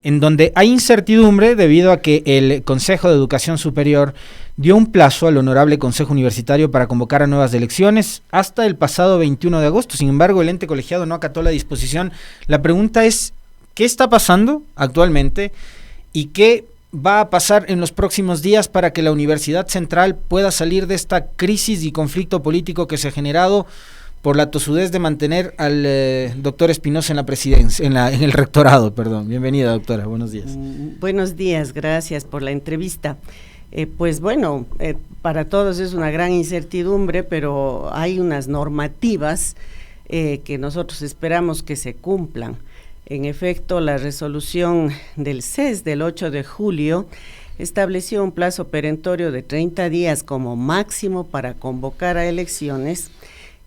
en donde hay incertidumbre debido a que el Consejo de Educación Superior dio un plazo al Honorable Consejo Universitario para convocar a nuevas elecciones hasta el pasado 21 de agosto. Sin embargo, el ente colegiado no acató la disposición. La pregunta es, ¿qué está pasando actualmente y qué va a pasar en los próximos días para que la Universidad Central pueda salir de esta crisis y conflicto político que se ha generado por la tosudez de mantener al doctor Espinosa en la presidencia, en el rectorado, perdón? Bienvenida, doctora, buenos días. Buenos días, gracias por la entrevista. Pues bueno, para todos es una gran incertidumbre, pero hay unas normativas que nosotros esperamos que se cumplan. En efecto, la resolución del CES del 8 de julio estableció un plazo perentorio de 30 días como máximo para convocar a elecciones.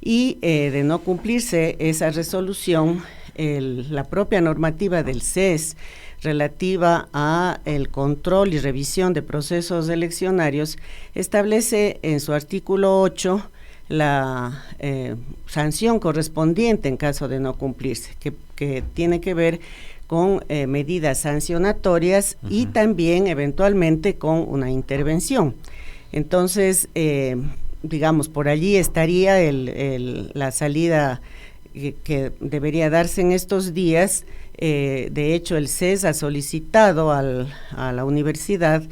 Y de no cumplirse esa resolución, la propia normativa del CES relativa a el control y revisión de procesos eleccionarios establece en su artículo 8 la sanción correspondiente en caso de no cumplirse, que tiene que ver con medidas sancionatorias y también eventualmente con una intervención. Entonces, digamos, por allí estaría la salida que debería darse en estos días. De hecho, el CES ha solicitado a la universidad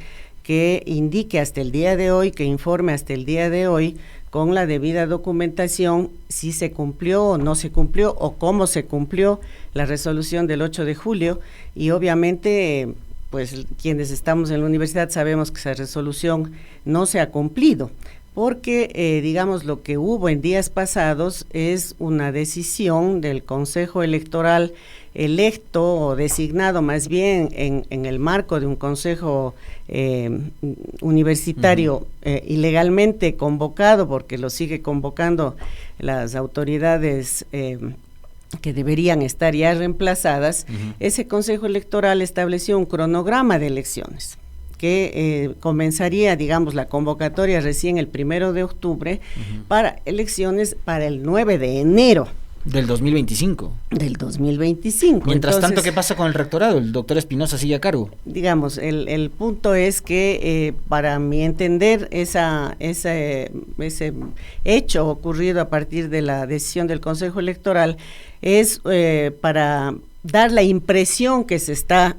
que indique hasta el día de hoy, que informe hasta el día de hoy con la debida documentación si se cumplió o no se cumplió o cómo se cumplió la resolución del 8 de julio y obviamente pues quienes estamos en la universidad sabemos que esa resolución no se ha cumplido. Porque, digamos, lo que hubo en días pasados es una decisión del Consejo Electoral electo o designado más bien en el marco de un consejo universitario ilegalmente convocado, porque lo sigue convocando las autoridades que deberían estar ya reemplazadas. Ese Consejo Electoral estableció un cronograma de elecciones que comenzaría, digamos, la convocatoria recién el 1 de octubre para elecciones para el 9 de enero. Del 2025. Del 2025. Mientras tanto, ¿qué pasa con el rectorado? ¿El doctor Espinosa sigue a cargo? Digamos, el punto es que, para mi entender, ese hecho ocurrido a partir de la decisión del Consejo Electoral es para dar la impresión que se está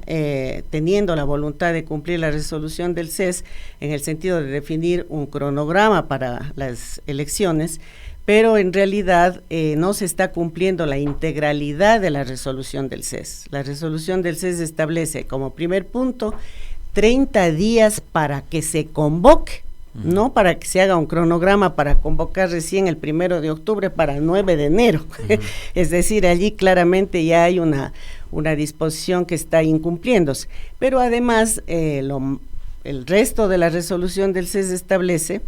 teniendo la voluntad de cumplir la resolución del CES en el sentido de definir un cronograma para las elecciones, pero en realidad no se está cumpliendo la integralidad de la resolución del CES. La resolución del CES establece como primer punto 30 días para que se convoque, no para que se haga un cronograma para convocar recién el 1 de octubre para el 9 de enero. Es decir, allí claramente ya hay una disposición que está incumpliéndose. Pero además, el resto de la resolución del CES establece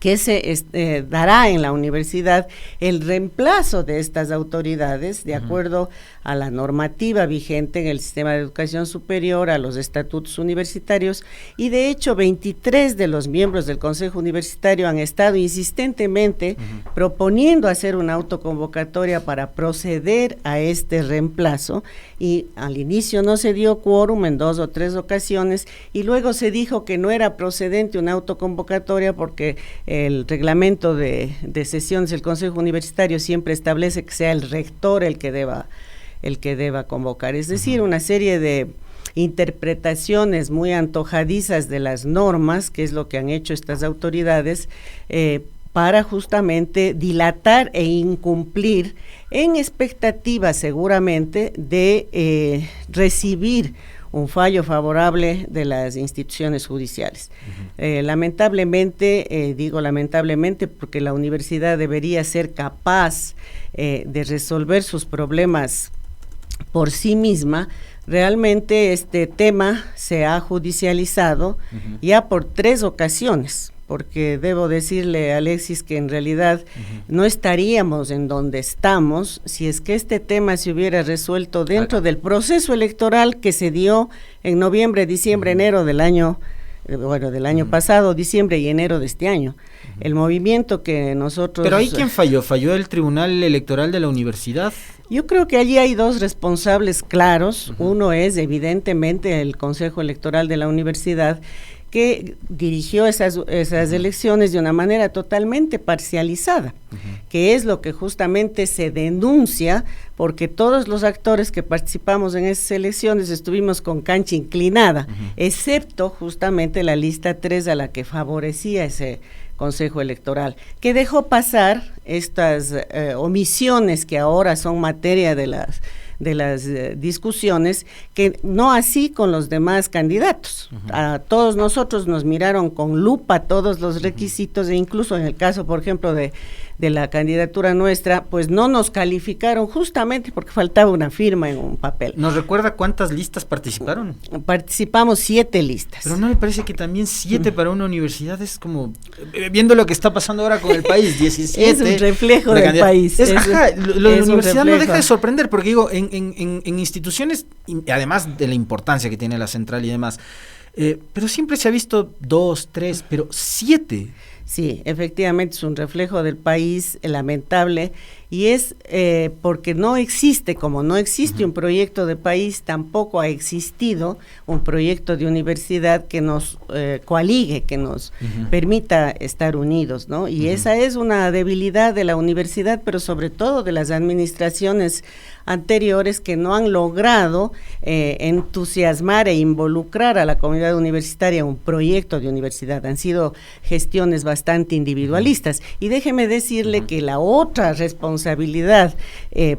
que se dará en la universidad el reemplazo de estas autoridades de acuerdo a la normativa vigente en el sistema de educación superior, a los estatutos universitarios, y de hecho 23 de los miembros del Consejo Universitario han estado insistentemente proponiendo hacer una autoconvocatoria para proceder a este reemplazo, y al inicio no se dio quórum en 2 o 3 ocasiones, y luego se dijo que no era procedente una autoconvocatoria porque el reglamento de sesiones del Consejo Universitario siempre establece que sea el rector el que deba convocar. Es decir, una serie de interpretaciones muy antojadizas de las normas, que es lo que han hecho estas autoridades, para justamente dilatar e incumplir en expectativa seguramente de recibir un fallo favorable de las instituciones judiciales. Lamentablemente, digo lamentablemente porque la universidad debería ser capaz de resolver sus problemas por sí misma. Realmente este tema se ha judicializado ya por 3 ocasiones, porque debo decirle, Alexis, que en realidad no estaríamos en donde estamos si es que este tema se hubiera resuelto dentro del proceso electoral que se dio en noviembre, diciembre, enero del año pasado, diciembre y enero de este año. El movimiento que nosotros... Pero ahí, ¿quién falló? ¿Falló el Tribunal Electoral de la Universidad? Yo creo que allí hay dos responsables claros. Uno es evidentemente el Consejo Electoral de la Universidad, que dirigió esas elecciones de una manera totalmente parcializada, que es lo que justamente se denuncia, porque todos los actores que participamos en esas elecciones estuvimos con cancha inclinada, excepto justamente la lista 3 a la que favorecía ese Consejo Electoral, que dejó pasar estas omisiones que ahora son materia de las discusiones, que no así con los demás candidatos. A todos nosotros nos miraron con lupa todos los requisitos, e incluso en el caso, por ejemplo, de la candidatura nuestra, pues no nos calificaron justamente porque faltaba una firma en un papel. ¿Nos recuerda cuántas listas participaron? Participamos 7 listas. Pero ¿no le parece que también 7 para una universidad es como, viendo lo que está pasando ahora con el país, 17? Es un reflejo del país. La universidad no deja de sorprender, porque digo, en instituciones, además de la importancia que tiene la central y demás, pero siempre se ha visto 2, 3, pero 7. Sí, efectivamente es un reflejo del país lamentable, y es porque no existe, como no existe un proyecto de país, tampoco ha existido un proyecto de universidad que nos coaligue, que nos permita estar unidos, ¿no? Y esa es una debilidad de la universidad, pero sobre todo de las administraciones anteriores, que no han logrado entusiasmar e involucrar a la comunidad universitaria en un proyecto de universidad. Han sido gestiones bastante individualistas. Y déjeme decirle que la otra responsabilidad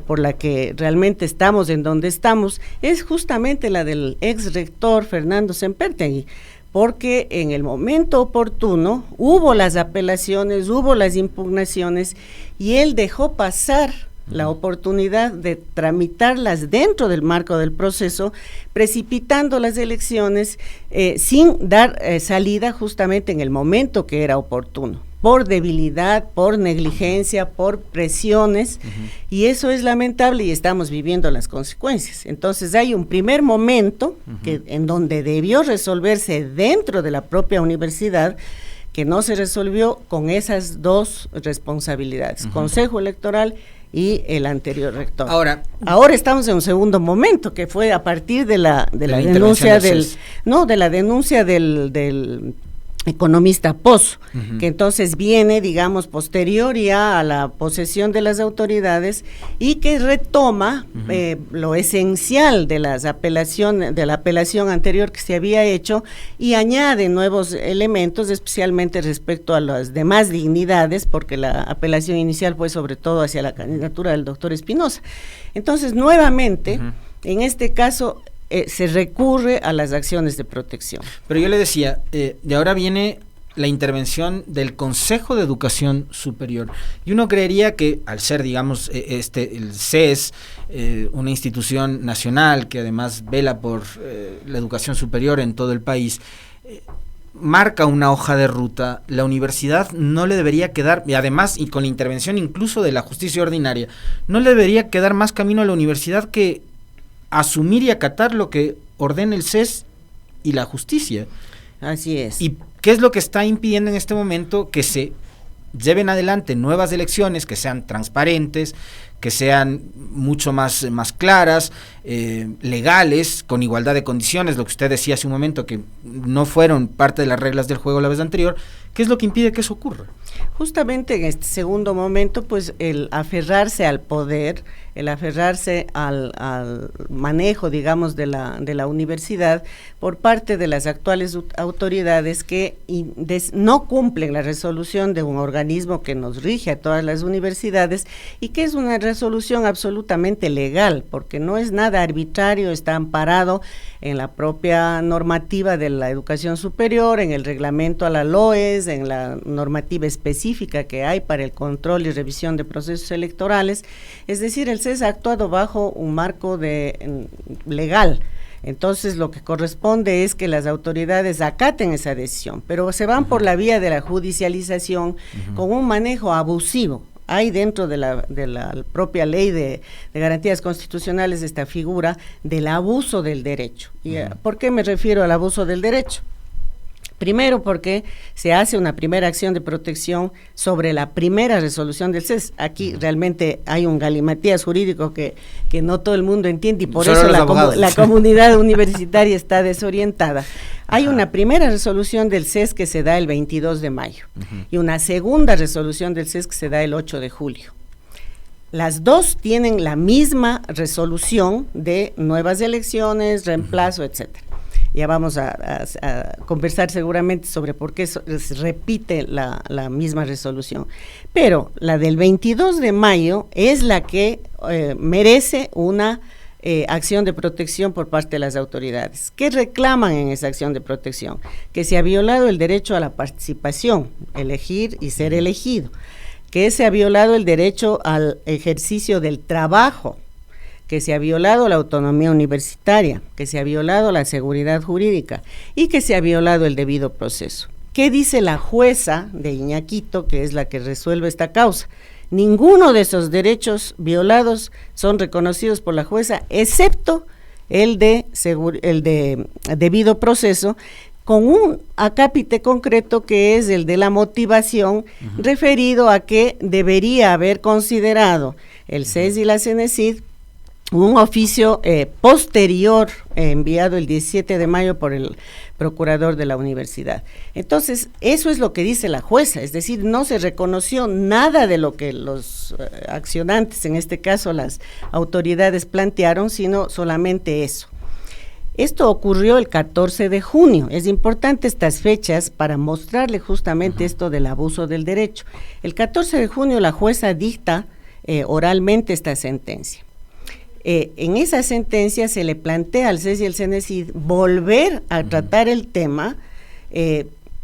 por la que realmente estamos en donde estamos es justamente la del ex rector Fernando Sempértegui, porque en el momento oportuno hubo las apelaciones, hubo las impugnaciones, y él dejó pasar la oportunidad de tramitarlas dentro del marco del proceso, precipitando las elecciones sin dar salida justamente en el momento que era oportuno, por debilidad, por negligencia, por presiones, y eso es lamentable y estamos viviendo las consecuencias. Entonces hay un primer momento en donde debió resolverse dentro de la propia universidad, que no se resolvió con esas dos responsabilidades, Consejo Electoral y el anterior rector. Ahora estamos en un segundo momento, que fue a partir de la denuncia del economista Pozo, que entonces viene, digamos, posterior ya a la posesión de las autoridades, y que retoma lo esencial de la apelación anterior que se había hecho, y añade nuevos elementos, especialmente respecto a las demás dignidades, porque la apelación inicial fue sobre todo hacia la candidatura del doctor Espinosa. Entonces, nuevamente, en este caso, se recurre a las acciones de protección. Pero yo le decía, de ahora viene la intervención del Consejo de Educación Superior, y uno creería que al ser, digamos, el CES, una institución nacional que además vela por la educación superior en todo el país, marca una hoja de ruta, la universidad no le debería quedar, y además, y con la intervención incluso de la justicia ordinaria, no le debería quedar más camino a la universidad que asumir y acatar lo que ordena el CES y la justicia. Así es. ¿Y qué es lo que está impidiendo en este momento que se lleven adelante nuevas elecciones, que sean transparentes, que sean mucho más claras, legales, con igualdad de condiciones, lo que usted decía hace un momento, que no fueron parte de las reglas del juego la vez anterior? ¿Qué es lo que impide que eso ocurra? Justamente en este segundo momento, pues el aferrarse al poder, el aferrarse al manejo, digamos, de la universidad por parte de las actuales autoridades, que no cumplen la resolución de un organismo que nos rige a todas las universidades, y que es una resolución absolutamente legal, porque no es nada arbitrario, está amparado en la propia normativa de la educación superior, en el reglamento a la LOES, en la normativa específica que hay para el control y revisión de procesos electorales. Es decir, el CES ha actuado bajo un marco legal. Entonces, lo que corresponde es que las autoridades acaten esa decisión, pero se van por la vía de la judicialización con un manejo abusivo. Hay dentro de la propia ley de garantías constitucionales esta figura del abuso del derecho. ¿Y por qué me refiero al abuso del derecho? Primero porque se hace una primera acción de protección sobre la primera resolución del CES. Aquí realmente hay un galimatías jurídico que no todo el mundo entiende y por Solo eso la comunidad universitaria está desorientada. Hay una primera resolución del CES que se da el 22 de mayo y una segunda resolución del CES que se da el 8 de julio. Las dos tienen la misma resolución de nuevas elecciones, reemplazo, etcétera. Ya vamos a conversar seguramente sobre por qué se repite la misma resolución. Pero la del 22 de mayo es la que merece una acción de protección por parte de las autoridades. ¿Qué reclaman en esa acción de protección? Que se ha violado el derecho a la participación, elegir y ser elegido. Que se ha violado el derecho al ejercicio del trabajo, que se ha violado la autonomía universitaria, que se ha violado la seguridad jurídica y que se ha violado el debido proceso. ¿Qué dice la jueza de Iñaquito, que es la que resuelve esta causa? Ninguno de esos derechos violados son reconocidos por la jueza, excepto el de debido proceso, con un acápite concreto que es el de la motivación, referido a que debería haber considerado el CES y la CENESID un oficio posterior enviado el 17 de mayo por el procurador de la universidad. Entonces, eso es lo que dice la jueza, es decir, no se reconoció nada de lo que los accionantes, en este caso las autoridades, plantearon, sino solamente eso. Esto ocurrió el 14 de junio. Es importante estas fechas para mostrarle justamente esto del abuso del derecho. El 14 de junio la jueza dicta oralmente esta sentencia. En esa sentencia se le plantea al CES y al CENESID volver a tratar el tema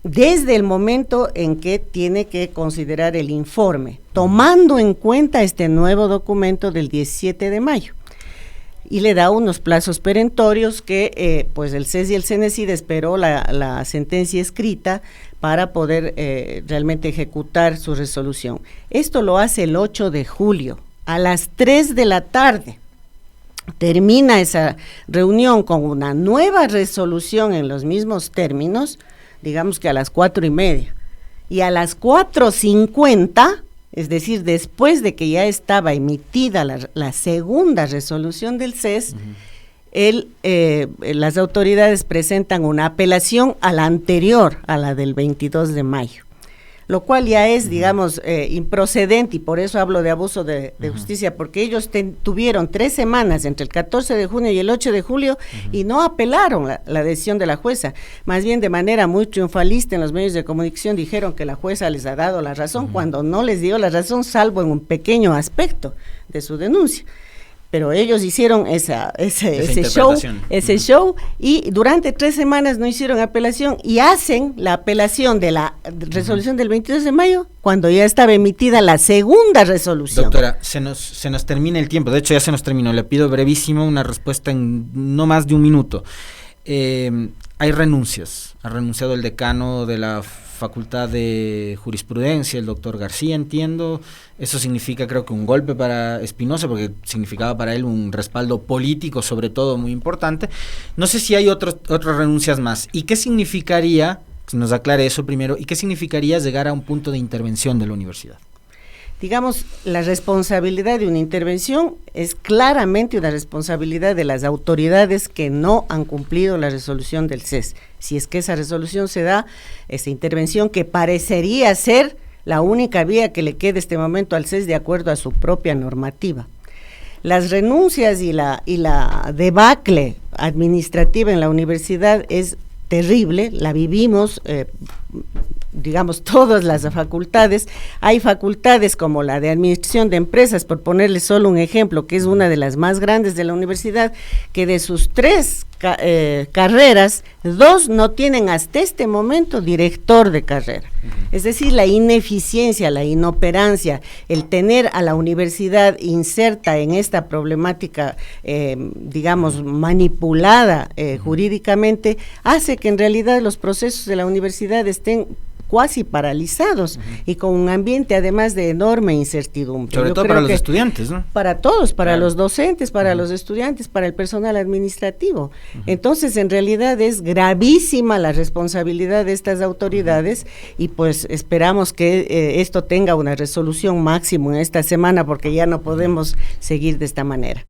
desde el momento en que tiene que considerar el informe, tomando en cuenta este nuevo documento del 17 de mayo. Y le da unos plazos perentorios que pues el CES y el CENESID esperó la sentencia escrita para poder realmente ejecutar su resolución. Esto lo hace el 8 de julio, a las 3 de la tarde. Termina esa reunión con una nueva resolución en los mismos términos, digamos que a las 4:30. Y a las 4:50... es decir, después de que ya estaba emitida la segunda resolución del CES, las autoridades presentan una apelación a la anterior, a la del 22 de mayo, lo cual ya es, digamos, improcedente, y por eso hablo de abuso de justicia, porque ellos tuvieron 3 semanas entre el 14 de junio y el 8 de julio y no apelaron la decisión de la jueza. Más bien, de manera muy triunfalista en los medios de comunicación dijeron que la jueza les ha dado la razón, cuando no les dio la razón, salvo en un pequeño aspecto de su denuncia. Pero ellos hicieron ese show, y durante 3 semanas no hicieron apelación, y hacen la apelación de la resolución del 22 de mayo cuando ya estaba emitida la segunda resolución. Doctora, se nos termina el tiempo, de hecho ya se nos terminó, le pido brevísimo una respuesta en no más de un minuto. Hay renuncias, ha renunciado el decano de la Facultad de Jurisprudencia, el doctor García, entiendo. Eso significa, creo que un golpe para Espinosa, porque significaba para él un respaldo político, sobre todo, muy importante. No sé si hay otras renuncias más. ¿Y qué significaría, que nos aclare eso primero, y qué significaría llegar a un punto de intervención de la universidad? Digamos, la responsabilidad de una intervención es claramente una responsabilidad de las autoridades que no han cumplido la resolución del CES. Si es que esa resolución se da, esa intervención que parecería ser la única vía que le queda este momento al CES de acuerdo a su propia normativa. Las renuncias y la debacle administrativa en la universidad es terrible, la vivimos, digamos, todas las facultades. Hay facultades como la de administración de empresas, por ponerle solo un ejemplo, que es una de las más grandes de la universidad, que de sus 3 carreras, 2 no tienen hasta este momento director de carrera. Es decir, la ineficiencia, la inoperancia, el tener a la universidad inserta en esta problemática, digamos, manipulada jurídicamente, hace que en realidad los procesos de la universidad estén cuasi paralizados y con un ambiente además de enorme incertidumbre. Sobre todo para los estudiantes, ¿no? Para todos, para los docentes, para los estudiantes, para el personal administrativo. Entonces, en realidad es gravísima la responsabilidad de estas autoridades y pues esperamos que esto tenga una resolución máximo en esta semana porque ya no podemos seguir de esta manera.